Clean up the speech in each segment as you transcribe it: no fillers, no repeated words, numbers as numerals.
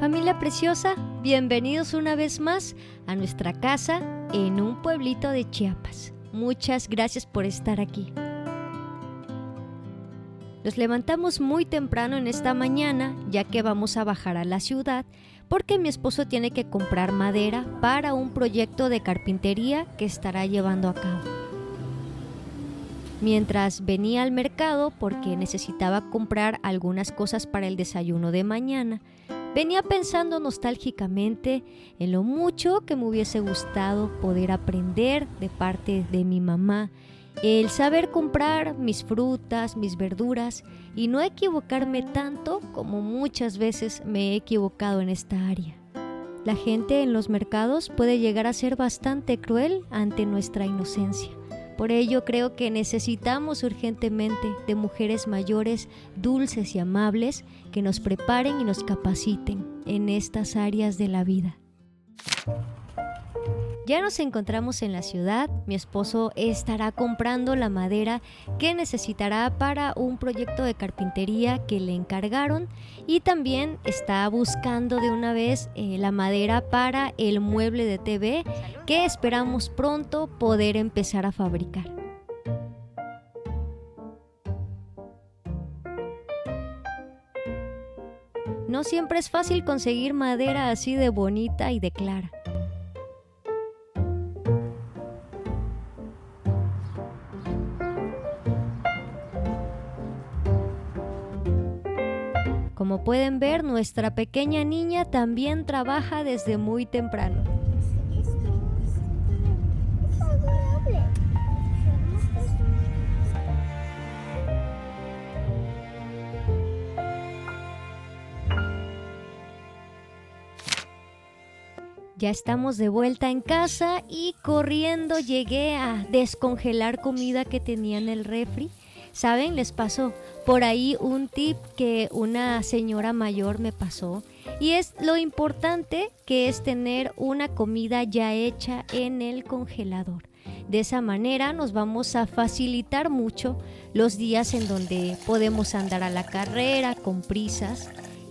Familia preciosa, bienvenidos una vez más a nuestra casa en un pueblito de Chiapas. Muchas gracias por estar aquí. Nos levantamos muy temprano en esta mañana, ya que vamos a bajar a la ciudad, porque mi esposo tiene que comprar madera para un proyecto de carpintería que estará llevando a cabo. Mientras venía al mercado porque necesitaba comprar algunas cosas para el desayuno de mañana, venía pensando nostálgicamente en lo mucho que me hubiese gustado poder aprender de parte de mi mamá, el saber comprar mis frutas, mis verduras y no equivocarme tanto como muchas veces me he equivocado en esta área. La gente en los mercados puede llegar a ser bastante cruel ante nuestra inocencia. Por ello creo que necesitamos urgentemente de mujeres mayores, dulces y amables que nos preparen y nos capaciten en estas áreas de la vida. Ya nos encontramos en la ciudad, mi esposo estará comprando la madera que necesitará para un proyecto de carpintería que le encargaron y también está buscando de una vez la madera para el mueble de TV que esperamos pronto poder empezar a fabricar. No siempre es fácil conseguir madera así de bonita y de clara. Como pueden ver, nuestra pequeña niña también trabaja desde muy temprano. Ya estamos de vuelta en casa y corriendo llegué a descongelar comida que tenía en el refri. ¿Saben? Les pasó por ahí un tip que una señora mayor me pasó y es lo importante que es tener una comida ya hecha en el congelador. De esa manera nos vamos a facilitar mucho los días en donde podemos andar a la carrera con prisas,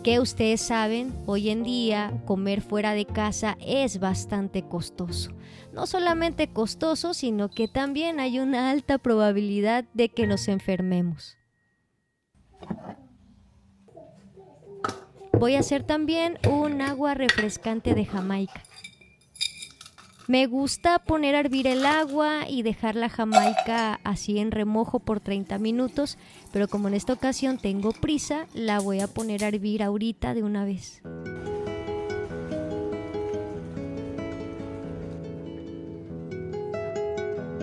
que ustedes saben, hoy en día comer fuera de casa es bastante costoso. No solamente costoso, sino que también hay una alta probabilidad de que nos enfermemos. Voy a hacer también un agua refrescante de Jamaica. Me gusta poner a hervir el agua y dejar la Jamaica así en remojo por 30 minutos, pero como en esta ocasión tengo prisa, la voy a poner a hervir ahorita de una vez.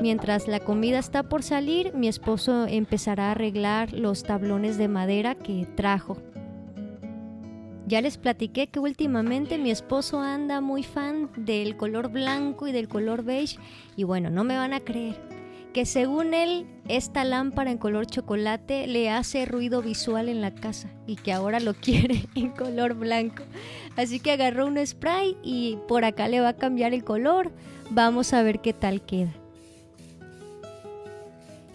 Mientras la comida está por salir, mi esposo empezará a arreglar los tablones de madera que trajo. Ya les platiqué que últimamente mi esposo anda muy fan del color blanco y del color beige y bueno, no me van a creer que según él esta lámpara en color chocolate le hace ruido visual en la casa y que ahora lo quiere en color blanco. Así que agarró un spray y por acá le va a cambiar el color. Vamos a ver qué tal queda.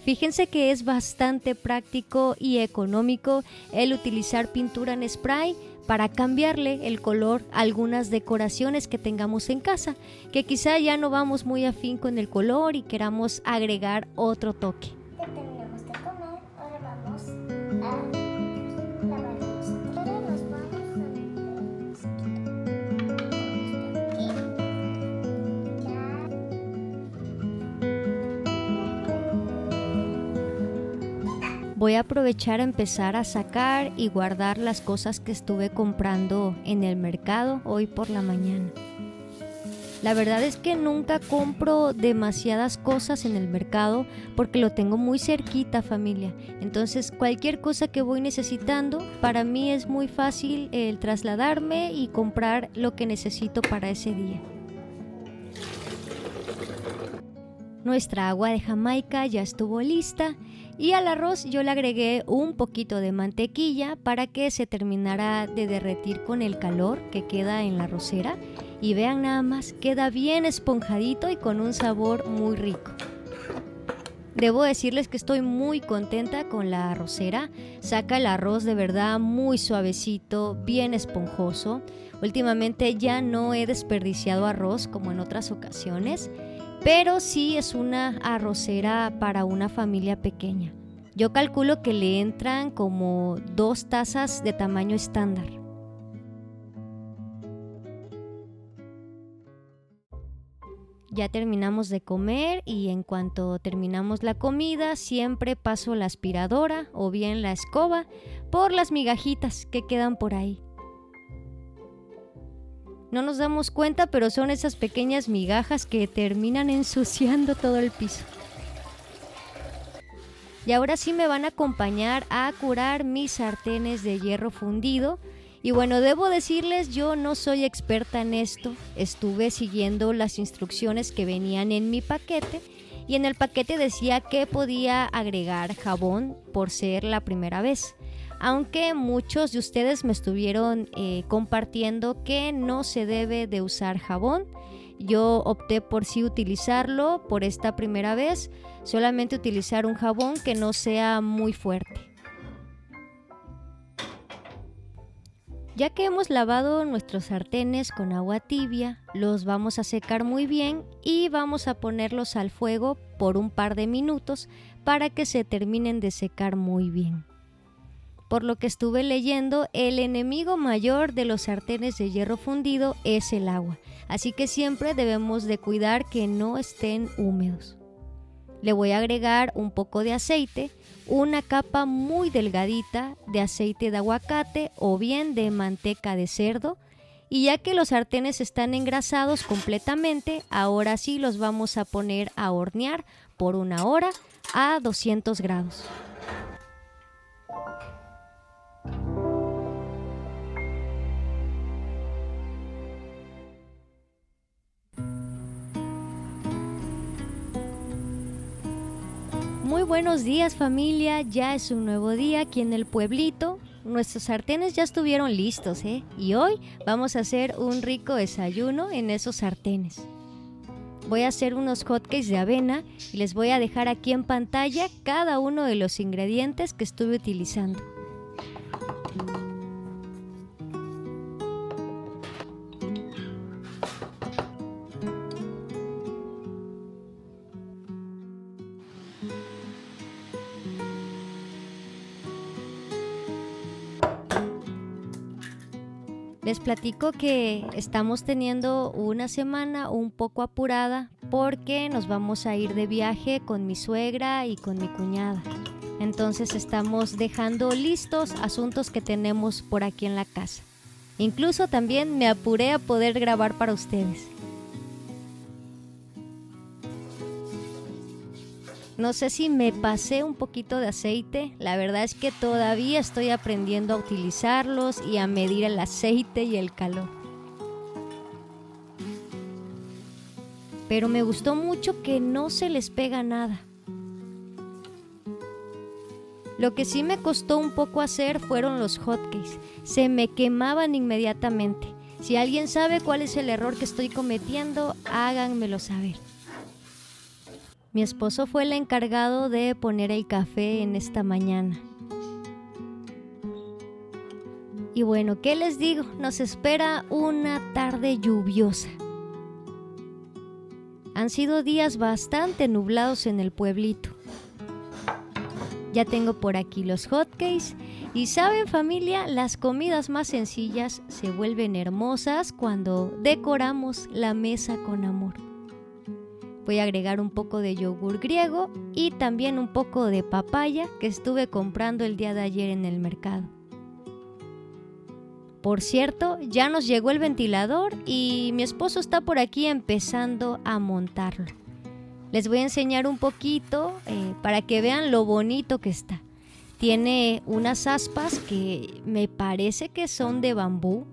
Fíjense que es bastante práctico y económico el utilizar pintura en spray para cambiarle el color a algunas decoraciones que tengamos en casa, que quizá ya no vamos muy afín con el color y queramos agregar otro toque. Ya terminamos de comer, ahora vamos a lavar los trastes, nos vamos a Voy a aprovechar a empezar a sacar y guardar las cosas que estuve comprando en el mercado hoy por la mañana. La verdad es que nunca compro demasiadas cosas en el mercado porque lo tengo muy cerquita, familia. Entonces cualquier cosa que voy necesitando, para mí es muy fácil el trasladarme y comprar lo que necesito para ese día. Nuestra agua de Jamaica ya estuvo lista y al arroz yo le agregué un poquito de mantequilla para que se terminara de derretir con el calor que queda en la arrocera y vean nada más, queda bien esponjadito y con un sabor muy rico. Debo decirles que estoy muy contenta con la arrocera. Saca el arroz de verdad muy suavecito, bien esponjoso. Últimamente ya no he desperdiciado arroz como en otras ocasiones, pero sí es una arrocera para una familia pequeña. Yo calculo que le entran como 2 tazas de tamaño estándar. Ya terminamos de comer y en cuanto terminamos la comida siempre paso la aspiradora o bien la escoba por las migajitas que quedan por ahí. No nos damos cuenta, pero son esas pequeñas migajas que terminan ensuciando todo el piso. Y ahora sí me van a acompañar a curar mis sartenes de hierro fundido. Y bueno, debo decirles, yo no soy experta en esto. Estuve siguiendo las instrucciones que venían en mi paquete y en el paquete decía que podía agregar jabón por ser la primera vez. Aunque muchos de ustedes me estuvieron compartiendo que no se debe de usar jabón. Yo opté por sí utilizarlo por esta primera vez, solamente utilizar un jabón que no sea muy fuerte. Ya que hemos lavado nuestros sartenes con agua tibia, los vamos a secar muy bien y vamos a ponerlos al fuego por un par de minutos para que se terminen de secar muy bien. Por lo que estuve leyendo, el enemigo mayor de los sartenes de hierro fundido es el agua, así que siempre debemos de cuidar que no estén húmedos. Le voy a agregar un poco de aceite, una capa muy delgadita de aceite de aguacate o bien de manteca de cerdo, y ya que los sartenes están engrasados completamente, ahora sí los vamos a poner a hornear por 1 hora a 200 grados. Muy buenos días familia, ya es un nuevo día aquí en el pueblito. Nuestros sartenes ya estuvieron listos, y hoy vamos a hacer un rico desayuno en esos sartenes. Voy a hacer unos hotcakes de avena y les voy a dejar aquí en pantalla cada uno de los ingredientes que estuve utilizando. Les platico que estamos teniendo una semana un poco apurada porque nos vamos a ir de viaje con mi suegra y con mi cuñada. Entonces estamos dejando listos asuntos que tenemos por aquí en la casa. Incluso también me apuré a poder grabar para ustedes. No sé si me pasé un poquito de aceite, la verdad es que todavía estoy aprendiendo a utilizarlos y a medir el aceite y el calor. Pero me gustó mucho que no se les pega nada. Lo que sí me costó un poco hacer fueron los hotcakes, se me quemaban inmediatamente. Si alguien sabe cuál es el error que estoy cometiendo, háganmelo saber. Mi esposo fue el encargado de poner el café en esta mañana. Y bueno, ¿qué les digo? Nos espera una tarde lluviosa. Han sido días bastante nublados en el pueblito. Ya tengo por aquí los hotcakes y saben familia, las comidas más sencillas se vuelven hermosas cuando decoramos la mesa con amor. Voy a agregar un poco de yogur griego y también un poco de papaya que estuve comprando el día de ayer en el mercado. Por cierto, ya nos llegó el ventilador y mi esposo está por aquí empezando a montarlo. Les voy a enseñar un poquito para que vean lo bonito que está. Tiene unas aspas que me parece que son de bambú,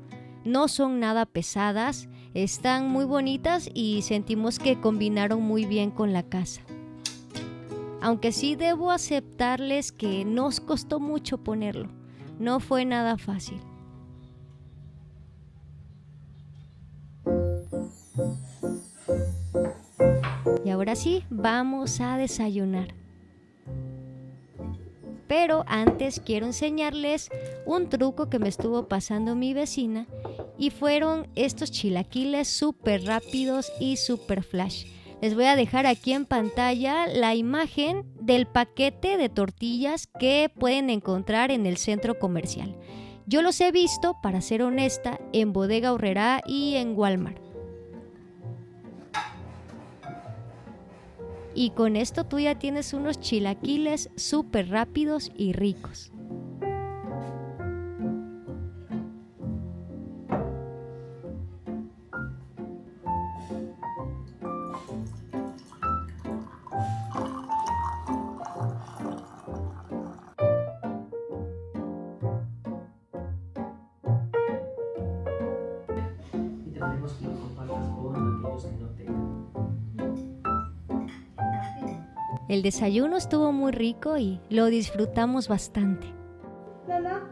no son nada pesadas. Están muy bonitas y sentimos que combinaron muy bien con la casa. Aunque sí debo aceptarles que nos costó mucho ponerlo. No fue nada fácil. Y ahora sí, vamos a desayunar. Pero antes quiero enseñarles un truco que me estuvo pasando mi vecina y fueron estos chilaquiles súper rápidos y súper flash. Les voy a dejar aquí en pantalla la imagen del paquete de tortillas que pueden encontrar en el centro comercial. Yo los he visto, para ser honesta, en Bodega Aurrerá y en Walmart. Y con esto tú ya tienes unos chilaquiles súper rápidos y ricos. Y te pedimos que lo compartas con aquellos que no tengan. El desayuno estuvo muy rico y lo disfrutamos bastante. Mamá,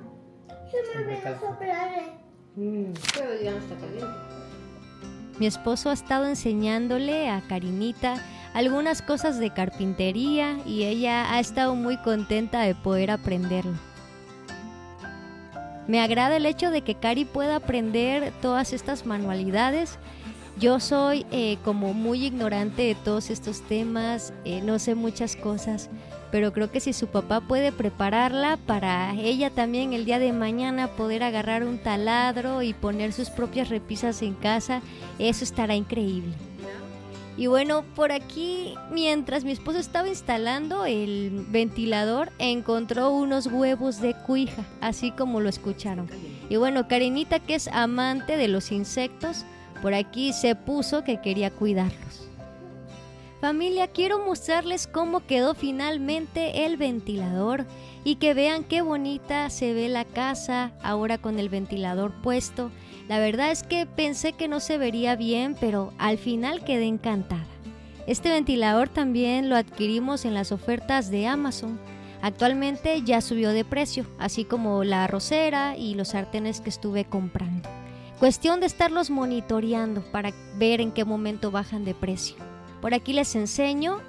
se me olvidó soplar. Pero ya no está caliente. Mi esposo ha estado enseñándole a Karinita algunas cosas de carpintería y ella ha estado muy contenta de poder aprenderlo. Me agrada el hecho de que Cari pueda aprender todas estas manualidades. Yo soy como muy ignorante de todos estos temas, no sé muchas cosas, pero creo que si su papá puede prepararla para ella también el día de mañana poder agarrar un taladro y poner sus propias repisas en casa, eso estará increíble. Y bueno, por aquí, mientras mi esposo estaba instalando el ventilador, encontró unos huevos de cuija, así como lo escucharon. Y bueno, Karinita, que es amante de los insectos, por aquí se puso que quería cuidarlos. Familia, quiero mostrarles cómo quedó finalmente el ventilador y que vean qué bonita se ve la casa ahora con el ventilador puesto. La verdad es que pensé que no se vería bien, pero al final quedé encantada. Este ventilador también lo adquirimos en las ofertas de Amazon. Actualmente ya subió de precio, así como la arrocera y los sartenes que estuve comprando. Cuestión de estarlos monitoreando para ver en qué momento bajan de precio. Por aquí les enseño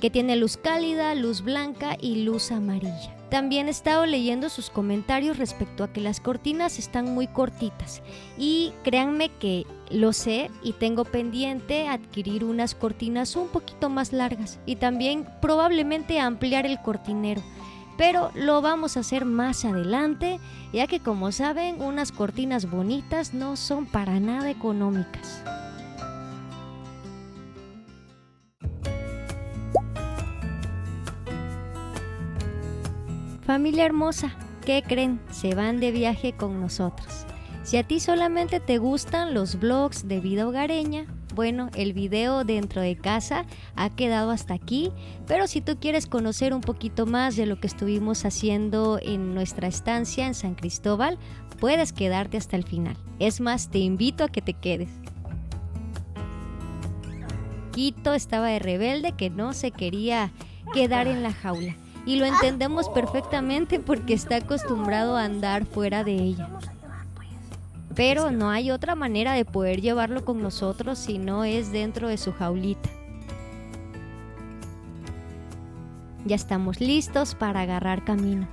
que tiene luz cálida, luz blanca y luz amarilla. También he estado leyendo sus comentarios respecto a que las cortinas están muy cortitas y créanme que lo sé y tengo pendiente adquirir unas cortinas un poquito más largas y también probablemente ampliar el cortinero, pero lo vamos a hacer más adelante, ya que como saben unas cortinas bonitas no son para nada económicas. Familia hermosa, ¿qué creen? Se van de viaje con nosotros. Si a ti solamente te gustan los vlogs de vida hogareña, bueno, el video dentro de casa ha quedado hasta aquí, pero si tú quieres conocer un poquito más de lo que estuvimos haciendo en nuestra estancia en San Cristóbal, puedes quedarte hasta el final. Es más, te invito a que te quedes. Quito estaba de rebelde que no se quería quedar en la jaula. Y lo entendemos perfectamente porque está acostumbrado a andar fuera de ella. Pero no hay otra manera de poder llevarlo con nosotros si no es dentro de su jaulita. Ya estamos listos para agarrar camino.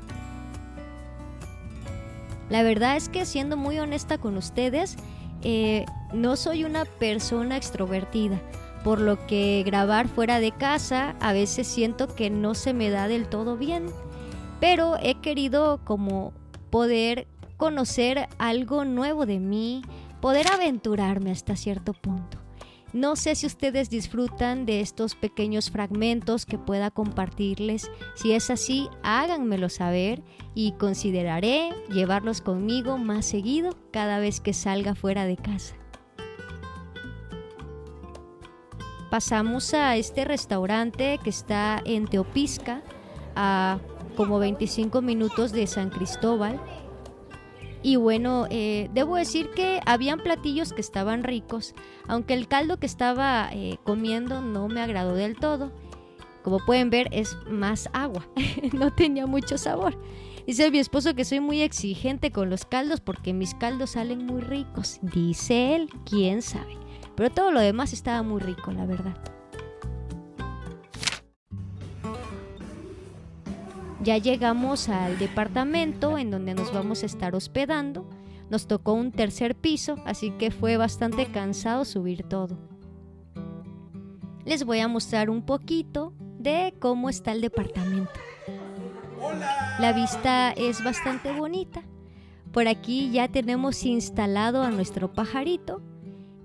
La verdad es que, siendo muy honesta con ustedes, no soy una persona extrovertida. Por lo que grabar fuera de casa a veces siento que no se me da del todo bien, pero he querido como poder conocer algo nuevo de mí, poder aventurarme hasta cierto punto. No sé si ustedes disfrutan de estos pequeños fragmentos que pueda compartirles. Si es así, háganmelo saber y consideraré llevarlos conmigo más seguido cada vez que salga fuera de casa. Pasamos a este restaurante que está en Teopisca, a como 25 minutos de San Cristóbal. Y bueno, debo decir que habían platillos que estaban ricos, aunque el caldo que estaba comiendo no me agradó del todo. Como pueden ver, es más agua, no tenía mucho sabor. Dice mi esposo que soy muy exigente con los caldos porque mis caldos salen muy ricos. Dice él, quién sabe. Pero todo lo demás estaba muy rico, la verdad. Ya llegamos al departamento en donde nos vamos a estar hospedando. Nos tocó un tercer piso, así que fue bastante cansado subir todo. Les voy a mostrar un poquito de cómo está el departamento. La vista es bastante bonita. Por aquí ya tenemos instalado a nuestro pajarito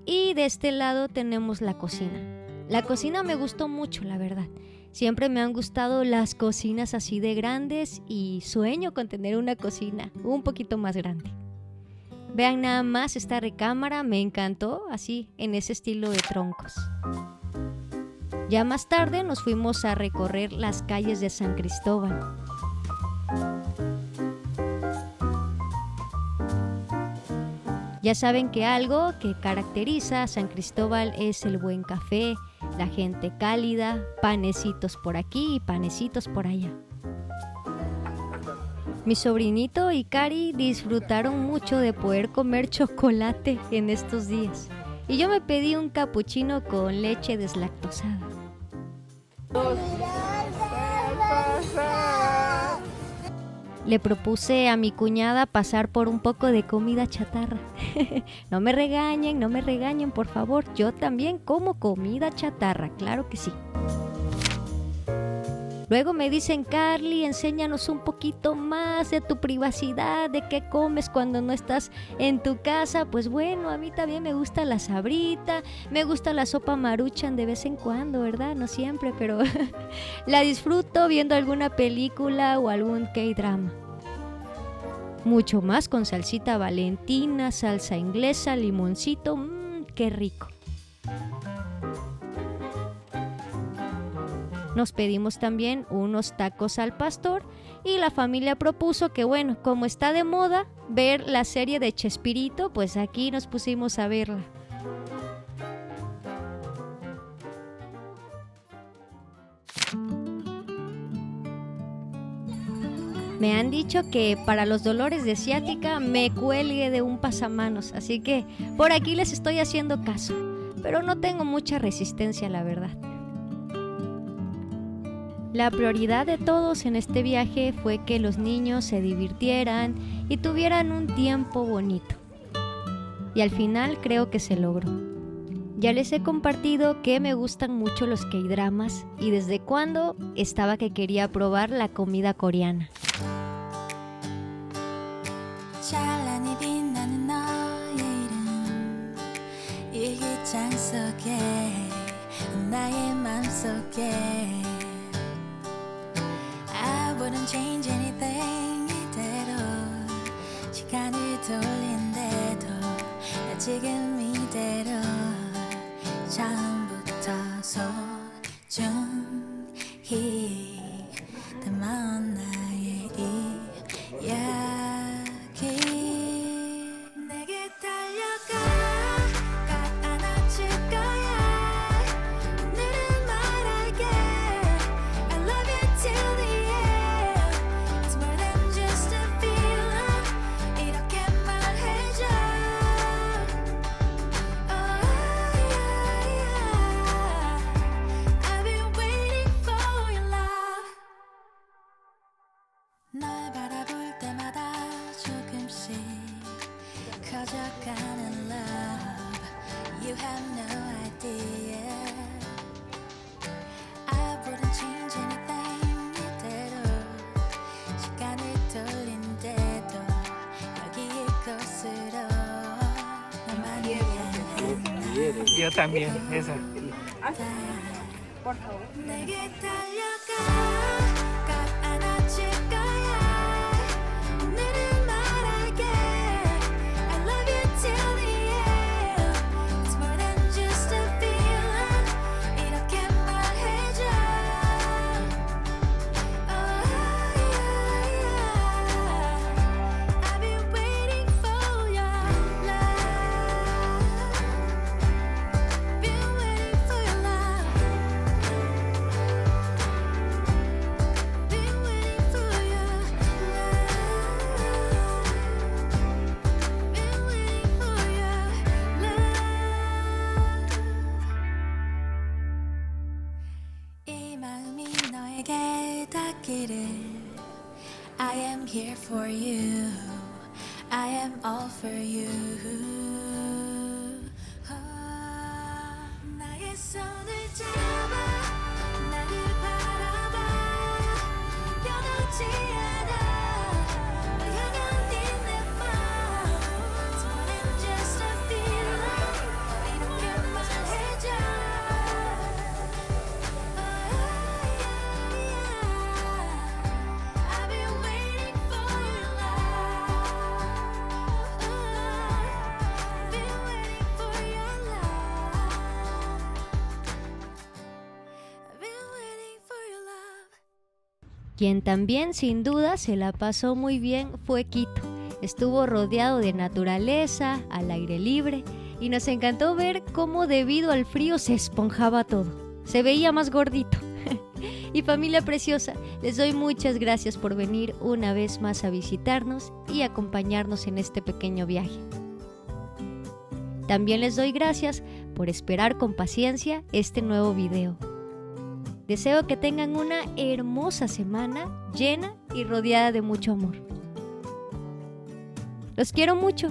y de este lado tenemos la cocina. La cocina me gustó mucho, la verdad. Siempre me han gustado las cocinas así de grandes y sueño con tener una cocina un poquito más grande. Vean nada más esta recámara, me encantó, así en ese estilo de troncos. Ya más tarde nos fuimos a recorrer las calles de San Cristóbal. Ya saben que algo que caracteriza a San Cristóbal es el buen café, la gente cálida, panecitos por aquí y panecitos por allá. Mi sobrinito y Cari disfrutaron mucho de poder comer chocolate en estos días. Y yo me pedí un capuchino con leche deslactosada. Le propuse a mi cuñada pasar por un poco de comida chatarra. No me regañen, por favor. Yo también como comida chatarra, claro que sí. Luego me dicen, Carly, enséñanos un poquito más de tu privacidad, de qué comes cuando no estás en tu casa. Pues bueno, a mí también me gusta la sabrita, me gusta la sopa Maruchan de vez en cuando, ¿verdad? No siempre, pero la disfruto viendo alguna película o algún K-drama. Mucho más con salsita Valentina, salsa inglesa, limoncito, qué rico. Nos pedimos también unos tacos al pastor y la familia propuso que, bueno, como está de moda ver la serie de Chespirito, pues aquí nos pusimos a verla. Me han dicho que para los dolores de ciática me cuelgue de un pasamanos, así que por aquí les estoy haciendo caso, pero no tengo mucha resistencia, la verdad. La prioridad de todos en este viaje fue que los niños se divirtieran y tuvieran un tiempo bonito. Y al final creo que se logró. Ya les he compartido que me gustan mucho los K-dramas y desde cuándo estaba que quería probar la comida coreana. Wouldn't change anything 이대로 시간을 돌린대도 나 지금 이대로 처음부터 소중히 담아온 나의 이야기 내게 달려가 안아줄 거야 오늘은 말할게 I love you till the 널 바라볼 때마다 조금씩 커져가는 love You have no idea I wouldn't change anything 이대로 시간을 돌린대도 여기 이곳으로 너만 위해 Yo también, esa. Por favor. 내게 달려가 안아줄 거야 오늘은 말할게 I love you till the end It's more than just a feeling 이렇게 말해줘 Oh yeah I've been waiting for your love Been waiting for your love here for you. I am all for you. 나의 손을 잡아 나를 바라봐 변하지 않아 널 향한 내 맘 It's more than just a feeling 이렇게 말해줘 I've been waiting for your love Been waiting for your love I've been waiting for your love. Quien también sin duda se la pasó muy bien fue Quito. Estuvo rodeado de naturaleza, al aire libre, y nos encantó ver cómo debido al frío se esponjaba todo. Se veía más gordito. Y familia preciosa, les doy muchas gracias por venir una vez más a visitarnos y acompañarnos en este pequeño viaje. También les doy gracias por esperar con paciencia este nuevo video. Deseo que tengan una hermosa semana llena y rodeada de mucho amor. Los quiero mucho.